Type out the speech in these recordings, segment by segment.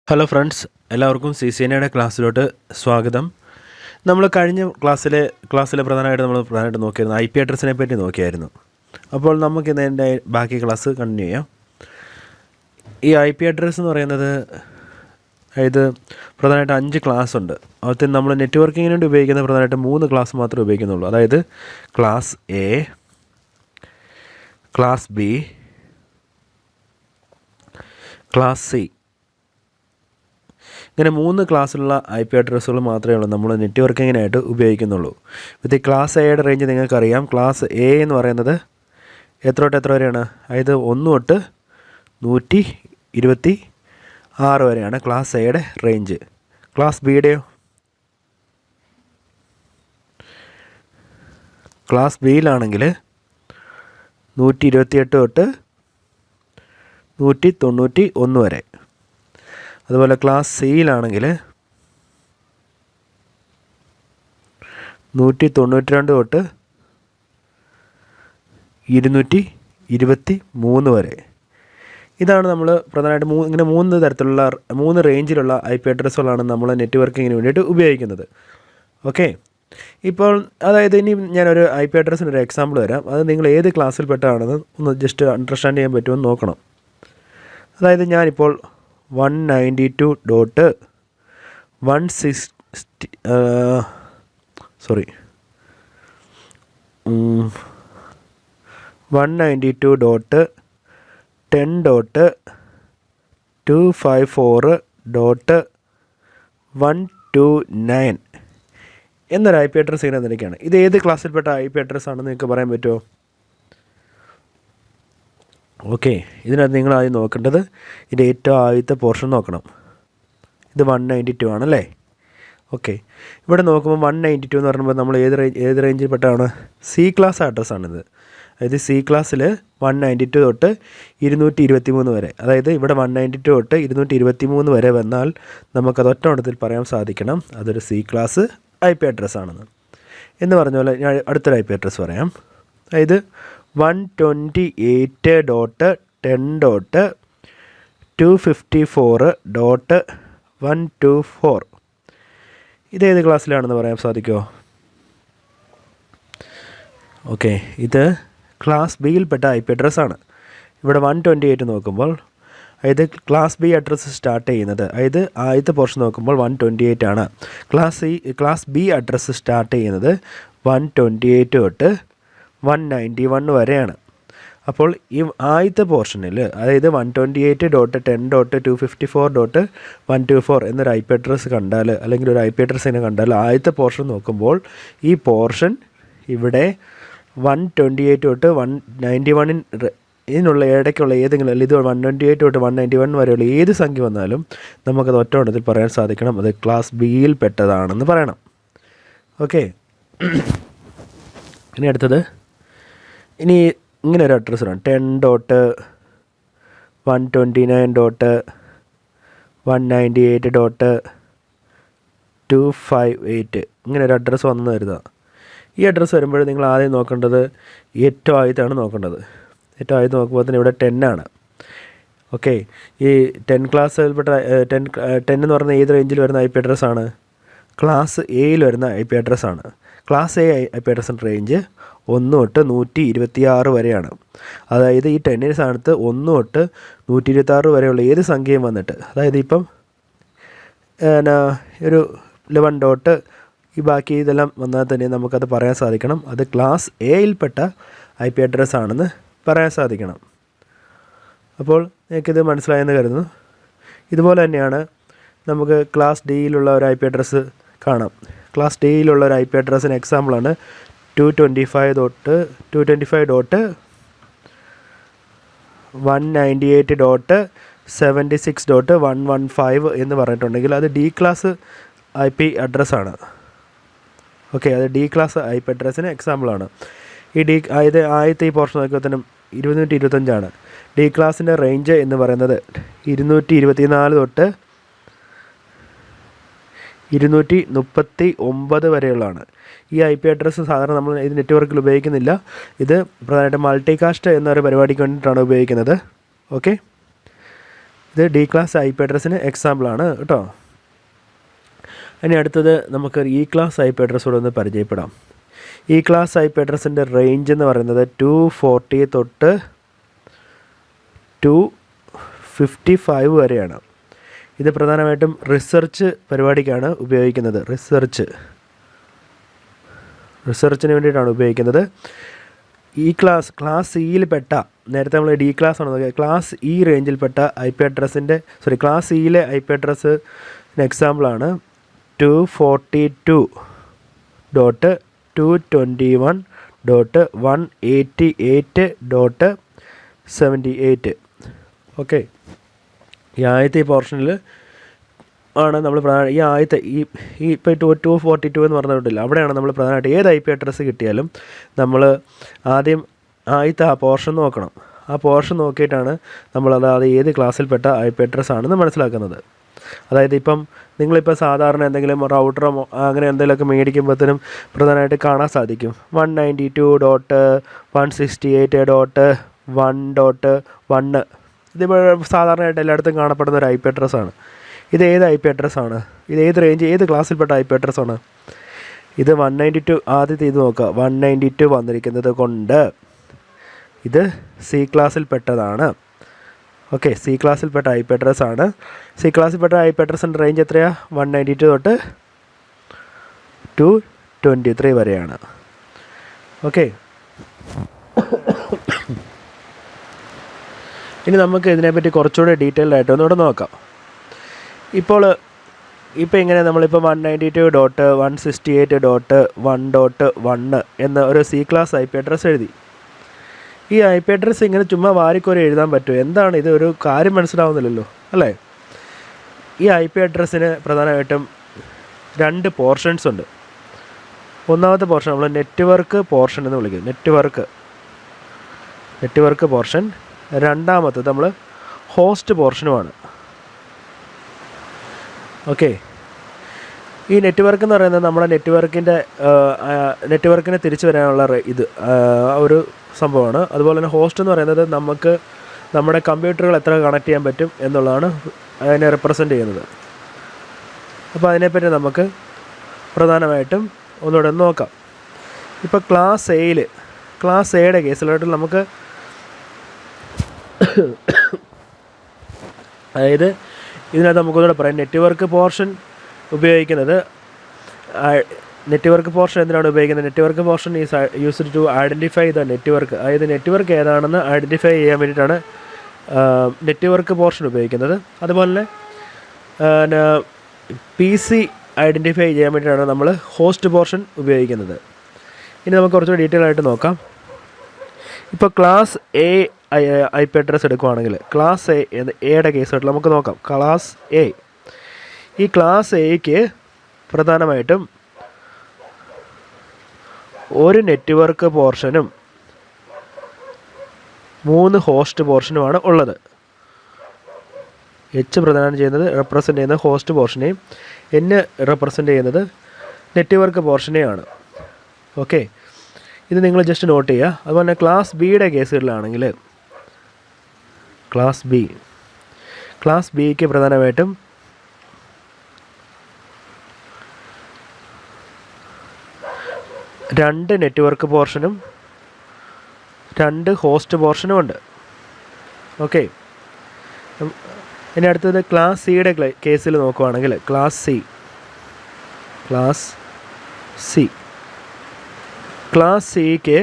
Hello friends, എല്ലാവർക്കും CCNA ക്ലാസ്സിലോട്ട് സ്വാഗതം. നമ്മൾ കഴിഞ്ഞ ക്ലാസ്സിലെ പ്രധാനമായിട്ട് നോക്കിയിരുന്നു IP അഡ്രസ്സിനെ പറ്റി നോക്കിയായിരുന്നു. അപ്പോൾ നമുക്ക് ഇതിൻ്റെ ബാക്കി ക്ലാസ് കണ്ടിന്യൂ ചെയ്യാം. ഈ IP അഡ്രസ്സ് എന്ന് പറയുന്നത് ഇത് പ്രധാനമായിട്ട് 5 ക്ലാസ് ഉണ്ട്. അതിൽ നമ്മൾ നെറ്റ്വർക്കിങ്ങിന് വേണ്ടി ഉപയോഗിക്കുന്ന പ്രധാനമായിട്ട് 3 ക്ലാസ് മാത്രമേ ഉപയോഗിക്കുന്നുള്ളൂ. അതായത് class A, class B, class C. ഇങ്ങനെ 3 ക്ലാസ്സിലുള്ള IP അഡ്രസ്സുകൾ മാത്രമേ ഉള്ളൂ നമ്മൾ നെറ്റ്വർക്കിങ്ങിനായിട്ട് ഉപയോഗിക്കുന്നുള്ളൂ. ഇത് ക്ലാസ് എയുടെ റേഞ്ച് നിങ്ങൾക്കറിയാം. ക്ലാസ് എ എന്ന് പറയുന്നത് എത്ര തൊട്ട് എത്ര വരെയാണ്? അതായത് 1 തൊട്ട് 126 വരെയാണ് ക്ലാസ് എയുടെ റേഞ്ച്. ക്ലാസ് ബിയുടെയോ? ക്ലാസ് ബിയിലാണെങ്കിൽ 128 തൊട്ട് 191 വരെ. അതുപോലെ ക്ലാസ് സിയിലാണെങ്കിൽ 192 തൊട്ട് 223 വരെ. ഇതാണ് നമ്മൾ പ്രധാനമായിട്ട് ഇങ്ങനെ 3 തരത്തിലുള്ള 3 റേഞ്ചിലുള്ള IP അഡ്രസ്സുകളാണ് നമ്മൾ നെറ്റ്വർക്കിങ്ങിന് വേണ്ടിയിട്ട് ഉപയോഗിക്കുന്നത്. ഓക്കെ, ഇപ്പോൾ അതായത് ഇനി ഞാനൊരു IP അഡ്രസ്സിന് ഒരു എക്സാമ്പിൾ തരാം. അത് നിങ്ങൾ ഏത് ക്ലാസ്സിൽപ്പെട്ടാണെന്ന് ഒന്ന് ജസ്റ്റ് അണ്ടർസ്റ്റാൻഡ് ചെയ്യാൻ പറ്റുമെന്ന് നോക്കണം. അതായത് ഞാനിപ്പോൾ 192.10.254.129 എന്നൊരു IP അഡ്രസ്സ് ഇങ്ങനെ തന്നിരിക്കുകയാണ്. ഇത് ഏത് ക്ലാസ്സിൽപ്പെട്ട IP അഡ്രസ്സ് ആണെന്ന് നിങ്ങൾക്ക് പറയാൻ പറ്റുമോ? ഓക്കെ, ഇതിനകത്ത് നിങ്ങൾ ആദ്യം നോക്കേണ്ടത് ഇതിൻ്റെ ഏറ്റവും ആദ്യത്തെ പോർഷൻ നോക്കണം. ഇത് 192 ആണല്ലേ. ഓക്കെ, ഇവിടെ നോക്കുമ്പോൾ 192 എന്ന് പറയുമ്പോൾ നമ്മൾ ഏത് റേഞ്ചിൽ പെട്ടാണ്? C class അഡ്രസ്സാണിത്. അതായത് C ക്ലാസ്സിൽ 192 തൊട്ട് 223 വരെ. അതായത് ഇവിടെ 192 തൊട്ട് 223 വരെ വന്നാൽ നമുക്കത് ഒറ്റ ഓട്ടത്തിൽ പറയാൻ സാധിക്കണം അതൊരു C ക്ലാസ് IP അഡ്രസ്സാണെന്ന്. എന്ന് പറഞ്ഞ പോലെ ഞാൻ അടുത്തൊരു IP അഡ്രസ്സ് പറയാം. അതായത് 128.10.254.124. ഇതേത് ക്ലാസ്സിലാണെന്ന് പറയാൻ സാധിക്കുമോ? ഓക്കെ, ഇത് ക്ലാസ് ബിയിൽപ്പെട്ട IP അഡ്രസ്സാണ്. ഇവിടെ 128 നോക്കുമ്പോൾ അതായത് ക്ലാസ് ബി അഡ്രസ്സ് സ്റ്റാർട്ട് ചെയ്യുന്നത്, അതായത് ആദ്യത്തെ പോർഷൻ നോക്കുമ്പോൾ 128 ആണ്. ക്ലാസ് ബി അഡ്രസ്സ് സ്റ്റാർട്ട് ചെയ്യുന്നത് 128 തൊട്ട് 191 വരെയാണ്. അപ്പോൾ ഈ ആദ്യത്തെ പോർഷനിൽ അതായത് 128.10.254.124 എന്നൊരു IP അഡ്രസ്സ് കണ്ടാൽ, അല്ലെങ്കിൽ ഒരു IP അഡ്രസ്സിനെ കണ്ടാൽ ആദ്യത്തെ പോർഷൻ നോക്കുമ്പോൾ ഈ പോർഷൻ ഇവിടെ 128 തൊട്ട് 191 ഇതിനുള്ള ഇടയ്ക്കുള്ള ഏതെങ്കിലും, അല്ലെങ്കിൽ ഇത് 128 തൊട്ട് 191 വരെയുള്ള ഏത് സംഖ്യ വന്നാലും നമുക്കത് ഒറ്റ എണ്ണത്തിൽ പറയാൻ സാധിക്കണം അത് ക്ലാസ് ബിയിൽ പെട്ടതാണെന്ന് പറയണം. ഓക്കെ, ഇനി അടുത്തത് ഇനി ഇങ്ങനെ ഒരു അഡ്രസ്സ് ആണ് 10.129.198.258 ഇങ്ങനെ ഒരു അഡ്രസ്സ് വന്നെന്ന് കരുതുക. ഈ അഡ്രസ്സ് വരുമ്പോൾ നിങ്ങൾ ആദ്യം നോക്കേണ്ടത് ഏറ്റവും ആദ്യത്താണ് നോക്കേണ്ടത്. ഏറ്റവും ആദ്യം നോക്കുമ്പോൾ തന്നെ ഇവിടെ 10 ആണ്. ഓക്കെ, ഈ 10 ക്ലാസ്സിൽപ്പെട്ട 10 എന്ന് പറയുന്ന ഏത് റേഞ്ചിൽ വരുന്ന IP അഡ്രസ്സാണ്? ക്ലാസ് എയിൽ വരുന്ന IP അഡ്രസ്സാണ്. ക്ലാസ് എ IP അഡ്രസ്സിൻ്റെ റേഞ്ച് 1 തൊട്ട് 126 വരെയാണ്. അതായത് ഈ 10 സ്ഥാനത്ത് 1 തൊട്ട് 126 വരെയുള്ള ഏത് സംഖ്യയും വന്നിട്ട്, അതായത് ഇപ്പം ഒരു 11 ഡോട്ട് ഈ ബാക്കി ഇതെല്ലാം വന്നാൽ തന്നെ നമുക്കത് പറയാൻ സാധിക്കണം അത് ക്ലാസ് എയിൽപ്പെട്ട IP അഡ്രസ്സാണെന്ന് പറയാൻ സാധിക്കണം. അപ്പോൾ നിങ്ങൾക്കിത് മനസ്സിലായെന്ന് കരുതുന്നു. ഇതുപോലെ തന്നെയാണ് നമുക്ക് ക്ലാസ് ഡിയിലുള്ള ഒരു IP അഡ്രസ്സ് കാണാം. ക്ലാസ് ഡിയിലുള്ള ഒരു IP അഡ്രസ്സിന് എക്സാമ്പിളാണ് 225.198.76.115 എന്ന് പറഞ്ഞിട്ടുണ്ടെങ്കിൽ അത് ഡി ക്ലാസ് IP അഡ്രസ്സാണ്. ഓക്കെ, അത് ഡി ക്ലാസ് IP അഡ്രസ്സിന് എക്സാമ്പിളാണ്. ഈ ആദ്യത്തെ ഈ പോർഷൻ നോക്കിയാൽ തന്നെ 225 ഡി ക്ലാസ്സിൻ്റെ റേഞ്ച് എന്ന് പറയുന്നത് 224 തൊട്ട് 239 വരെയുള്ളതാണ്. ഈ IP അഡ്രസ്സ് സാധാരണ നമ്മൾ ഇത് നെറ്റ്വർക്കിൽ ഉപയോഗിക്കുന്നില്ല. ഇത് പ്രധാനമായിട്ടും മൾട്ടികാസ്റ്റ് എന്നൊരു പരിപാടിക്ക് വേണ്ടിയിട്ടാണ് ഉപയോഗിക്കുന്നത്. ഓക്കെ, ഇത് ഡി ക്ലാസ് ഐ പി അഡ്രസ്സിന് എക്സാമ്പിളാണ് കേട്ടോ. ഇനി അടുത്തത് നമുക്ക് E class I P address കൂടെ ഒന്ന് പരിചയപ്പെടാം. ഇ ക്ലാസ് ഐ പി അഡ്രസ്സിൻ്റെ റേഞ്ച് എന്ന് പറയുന്നത് 240 തൊട്ട് 255 വരെയാണ്. ഇത് പ്രധാനമായിട്ടും റിസർച്ച് പരിപാടിക്കാണ് ഉപയോഗിക്കുന്നത്. റിസർച്ചിന് വേണ്ടിയിട്ടാണ് ഉപയോഗിക്കുന്നത്. ഈ ക്ലാസ് സിയിൽപ്പെട്ട, നേരത്തെ നമ്മൾ ഡി ക്ലാസ് ആണ് നോക്കിയത്, ക്ലാസ് ഇ റേഞ്ചിൽപ്പെട്ട ഐ പി അഡ്രസ്സിൻ്റെ ക്ലാസ് സിയിലെ ഐ പി അഡ്രസ്സിന് എക്സാമ്പിളാണ് 242.188.178. ഓക്കെ, ഈ ആദ്യത്തെ ഈ പോർഷനിൽ ആണ് നമ്മൾ ഈ ആദ്യത്തെ ഇപ്പോൾ 242 എന്ന് പറഞ്ഞിട്ടില്ല, അവിടെയാണ് നമ്മൾ പ്രധാനമായിട്ട് ഏത് ഐ പി അഡ്രസ്സ് കിട്ടിയാലും നമ്മൾ ആദ്യം ആദ്യത്തെ ആ പോർഷൻ നോക്കണം. ആ പോർഷൻ നോക്കിയിട്ടാണ് നമ്മളത് ഏത് ക്ലാസ്സിൽപ്പെട്ട ഐ പി അഡ്രസ്സ് ആണെന്ന് മനസ്സിലാക്കുന്നത്. അതായത് ഇപ്പം നിങ്ങളിപ്പോൾ സാധാരണ എന്തെങ്കിലും റൗട്ടറോ അങ്ങനെ എന്തെങ്കിലുമൊക്കെ മേടിക്കുമ്പോഴത്തേനും പ്രധാനമായിട്ട് കാണാൻ സാധിക്കും 192.168.1.1. ഇതിപ്പോൾ സാധാരണയായിട്ട് എല്ലായിടത്തും കാണപ്പെടുന്ന ഒരു ഐ പി അഡ്രസ്സാണ്. ഇത് ഏത് ഐ പി അഡ്രസ്സാണ്? ഇത് ഏത് റേഞ്ച്, ഏത് ക്ലാസ്സിൽപ്പെട്ട ഐ പി അഡ്രസ്സാണ്? ഇത് 192. ആദ്യത്തെ ഇത് നോക്കുക, 192 വന്നിരിക്കുന്നത് കൊണ്ട് ഇത് സി ക്ലാസ്സിൽപ്പെട്ടതാണ്. ഓക്കെ, സി ക്ലാസ്സിൽപ്പെട്ട ഐ പി അഡ്രസ്സാണ്. സി ക്ലാസ്സിൽപ്പെട്ട ഐ പി അഡ്രസ്സിൻ്റെ റേഞ്ച് എത്രയാണ്? 192 തൊട്ട് 223 വരെയാണ്. ഓക്കെ, ഇനി നമുക്ക് ഇതിനെപ്പറ്റി കുറച്ചുകൂടി ഡീറ്റെയിൽഡ് ആയിട്ട് ഒന്നുകൂടെ നോക്കാം. ഇപ്പോൾ ഇങ്ങനെ നമ്മളിപ്പോൾ 192.168.1.1 എന്ന ഒരു C class I P address എഴുതി. ഈ ഐ പി അഡ്രസ്സ് ഇങ്ങനെ ചുമ്മാ വാരിക്കോരി എഴുതാൻ പറ്റുമോ? എന്താണ് ഇത്? ഒരു കാര്യം മനസ്സിലാവുന്നില്ലല്ലോ അല്ലേ? ഈ ഐ പി അഡ്രസ്സിന് പ്രധാനമായിട്ടും 2 പോർഷൻസ് ഉണ്ട്. ഒന്നാമത്തെ പോർഷൻ നമ്മൾ നെറ്റ്വർക്ക് പോർഷൻ എന്ന് വിളിക്കുന്നത്, നെറ്റ്വർക്ക് പോർഷൻ. രണ്ടാമത്തത് നമ്മൾ ഹോസ്റ്റ് പോർഷനുമാണ്. ഓക്കെ, ഈ നെറ്റ്വർക്ക് എന്ന് പറയുന്നത് നമ്മുടെ നെറ്റ്വർക്കിനെ തിരിച്ചു വരാനുള്ള ഒരു സംഭവമാണ്. അതുപോലെ തന്നെ ഹോസ്റ്റ് എന്ന് പറയുന്നത് നമുക്ക് നമ്മുടെ കമ്പ്യൂട്ടറുകൾ എത്ര കണക്ട് ചെയ്യാൻ പറ്റും എന്നുള്ളതാണ് അതിനെ റെപ്രസെൻ്റ് ചെയ്യുന്നത്. അപ്പോൾ അതിനെപ്പറ്റി നമുക്ക് പ്രധാനമായിട്ടും ഒന്നുകൂടെ നോക്കാം. ഇപ്പോൾ ക്ലാസ് എയുടെ കേസിലായിട്ട് നമുക്ക് അതായത് ഇതിനകത്ത് നമുക്കൊന്നുകൂടെ പറയാം. നെറ്റ്വർക്ക് പോർഷൻ ഉപയോഗിക്കുന്നത്, നെറ്റ്വർക്ക് പോർഷൻ എന്തിനാണ് ഉപയോഗിക്കുന്നത്? Network portion is used to identify the network. അതായത് നെറ്റ്വർക്ക് ഏതാണെന്ന് ഐഡൻറ്റിഫൈ ചെയ്യാൻ വേണ്ടിയിട്ടാണ് നെറ്റ്വർക്ക് പോർഷൻ ഉപയോഗിക്കുന്നത്. അതുപോലെ തന്നെ PC ഐഡൻറ്റിഫൈ ചെയ്യാൻ വേണ്ടിയിട്ടാണ് നമ്മൾ ഹോസ്റ്റ് പോർഷൻ ഉപയോഗിക്കുന്നത്. ഇനി നമുക്ക് കുറച്ചുകൂടി ഡീറ്റെയിൽ ആയിട്ട് നോക്കാം. ഇപ്പോൾ class A I P address എടുക്കുകയാണെങ്കിൽ ക്ലാസ് എയുടെ കേസായിട്ട് നമുക്ക് നോക്കാം. ക്ലാസ് എ, ഈ ക്ലാസ് എക്ക് പ്രധാനമായിട്ടും ഒരു നെറ്റ്വർക്ക് പോർഷനും 3 ഹോസ്റ്റ് പോർഷനുമാണ് ഉള്ളത്. H പ്രദാനം ചെയ്യുന്നത് റെപ്രസെൻ്റ് ചെയ്യുന്നത് ഹോസ്റ്റ് പോർഷനെയും N റെപ്രസെൻ്റ് ചെയ്യുന്നത് നെറ്റ്വർക്ക് പോർഷനെയാണ്. ഓക്കെ, ഇത് നിങ്ങൾ ജസ്റ്റ് നോട്ട് ചെയ്യുക. അതുപോലെ തന്നെ ക്ലാസ് ബിയുടെ കേസുകളിലാണെങ്കിൽ ക്ലാസ് ബിക്ക് പ്രധാനമായിട്ടും 2 നെറ്റ്വർക്ക് പോർഷനും 2 ഹോസ്റ്റ് പോർഷനും ഉണ്ട്. ഓക്കെ, ഇനി അടുത്തത് ക്ലാസ് സിയുടെ കേസിൽ നോക്കുകയാണെങ്കിൽ ക്ലാസ് സിക്ക്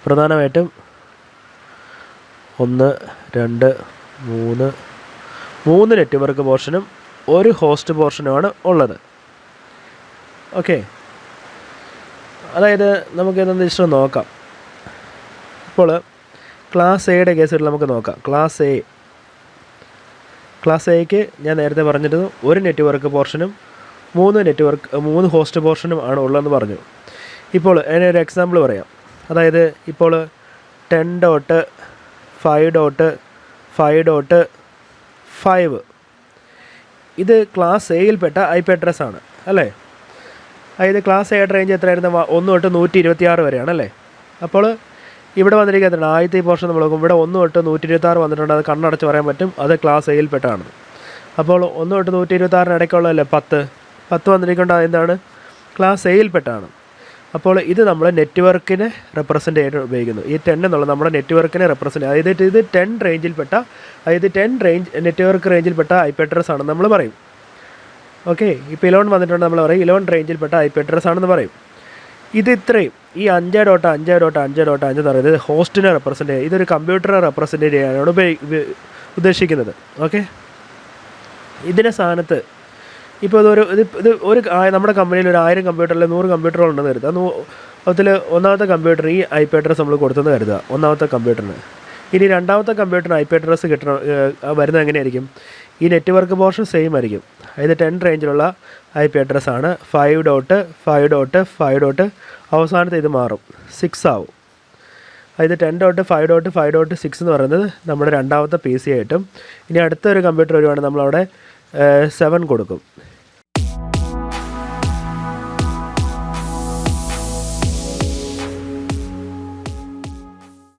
പ്രധാനമായിട്ടും 1, 2, 3 നെറ്റ്വർക്ക് പോർഷനും 1 ഹോസ്റ്റ് പോർഷനുമാണ് ഉള്ളത്. ഓക്കെ, അതായത് നമുക്ക് ഇതൊന്ന് ഇഷ്ടം നോക്കാം. ഇപ്പോൾ ക്ലാസ് എയുടെ കേസിൽ നമുക്ക് നോക്കാം. ക്ലാസ് എക്ക് ഞാൻ നേരത്തെ പറഞ്ഞിട്ട് 1 നെറ്റ്വർക്ക് പോർഷനും 3 ഹോസ്റ്റ് പോർഷനും ആണ് ഉള്ളതെന്ന് പറഞ്ഞു. ഇപ്പോൾ അതിനൊരു എക്സാമ്പിൾ പറയാം. അതായത് ഇപ്പോൾ 10.5.5.5 ഇത് ക്ലാസ് എയിൽപ്പെട്ട ഐ പി അഡ്രസ്സാണ് അല്ലേ? അതായത് ക്ലാസ് എയുടെ റേഞ്ച് എത്രയായിരുന്നു? 1 തൊട്ട് 126 വരെയാണ് അല്ലേ? അപ്പോൾ ഇവിടെ വന്നിരിക്കുന്നത് ആദ്യത്തെ ഈ പോർഷൻ നമ്മൾ നോക്കും. ഇവിടെ 1 തൊട്ട് 126 വന്നിട്ടുണ്ട്. അത് കണ്ണടച്ച് പറയാൻ പറ്റും അത് ക്ലാസ് എയിൽ പെട്ടാണ്. അപ്പോൾ 1 തൊട്ട് 126 ഇടയ്ക്കുള്ളതല്ലേ 10 വന്നിരിക്കേണ്ട എന്താണ് ക്ലാസ് എയിൽ പെട്ടാണ്. അപ്പോൾ ഇത് നമ്മൾ നെറ്റ്വർക്കിനെ റെപ്രസെൻ്റ് ചെയ്യാൻ ഉപയോഗിക്കുന്നു. ഈ 10 എന്നുള്ളത് നമ്മുടെ നെറ്റ്വർക്കിനെ റെപ്രസെൻ്റ്, അതായത് ഇത് 10 റേഞ്ചിൽപ്പെട്ട, അതായത് 10 നെറ്റ്വർക്ക് റേഞ്ചിൽപ്പെട്ട IP അഡ്രസ് ആണെന്ന് നമ്മൾ പറയും. ഓക്കെ, ഇപ്പോൾ 11 വന്നിട്ടുണ്ട്, നമ്മൾ പറയും 11 റേഞ്ചിൽപ്പെട്ട IP അഡ്രസ് ആണെന്ന് പറയും. ഇത് ഇത്രയും ഈ 5.5.5.5 എന്ന് പറയുന്നത് ഹോസ്റ്റിനെ റെപ്രസെൻ്റ് ചെയ്യുക, ഇതൊരു കമ്പ്യൂട്ടറെ റെപ്രസെൻ്റ് ചെയ്യാനാണ് ഉദ്ദേശിക്കുന്നത്. ഓക്കെ, ഇതിൻ്റെ സ്ഥാനത്ത് ഇപ്പോൾ ഇത് ഒരു നമ്മുടെ കമ്പനിയിൽ ഒരു 1000 കമ്പ്യൂട്ടറിൽ 100 കമ്പ്യൂട്ടറുകളുണ്ടെന്ന് കരുതുക. അതിൽ ഒന്നാമത്തെ കമ്പ്യൂട്ടർ ഈ IP അഡ്രസ് നമ്മൾ കൊടുത്തെന്ന് കരുതുക, ഒന്നാമത്തെ കമ്പ്യൂട്ടറിന്. ഇനി രണ്ടാമത്തെ കമ്പ്യൂട്ടറിന് IP അഡ്രസ് വരുന്നത് എങ്ങനെയായിരിക്കും? ഈ നെറ്റ്വർക്ക് പോർഷൻ സെയിം ആയിരിക്കും. അതായത് 10 റേഞ്ചിലുള്ള IP അഡ്രസ്സാണ്. 5.5.5. അവസാനത്തെ ഇത് മാറും, 6 ആവും. അതായത് 10.5.5.6 എന്ന് പറയുന്നത് നമ്മുടെ രണ്ടാമത്തെ PC ആയിട്ടും. ഇനി അടുത്തൊരു കമ്പ്യൂട്ടർ വരുവാണെങ്കിൽ നമ്മളവിടെ 7 കൊടുക്കും.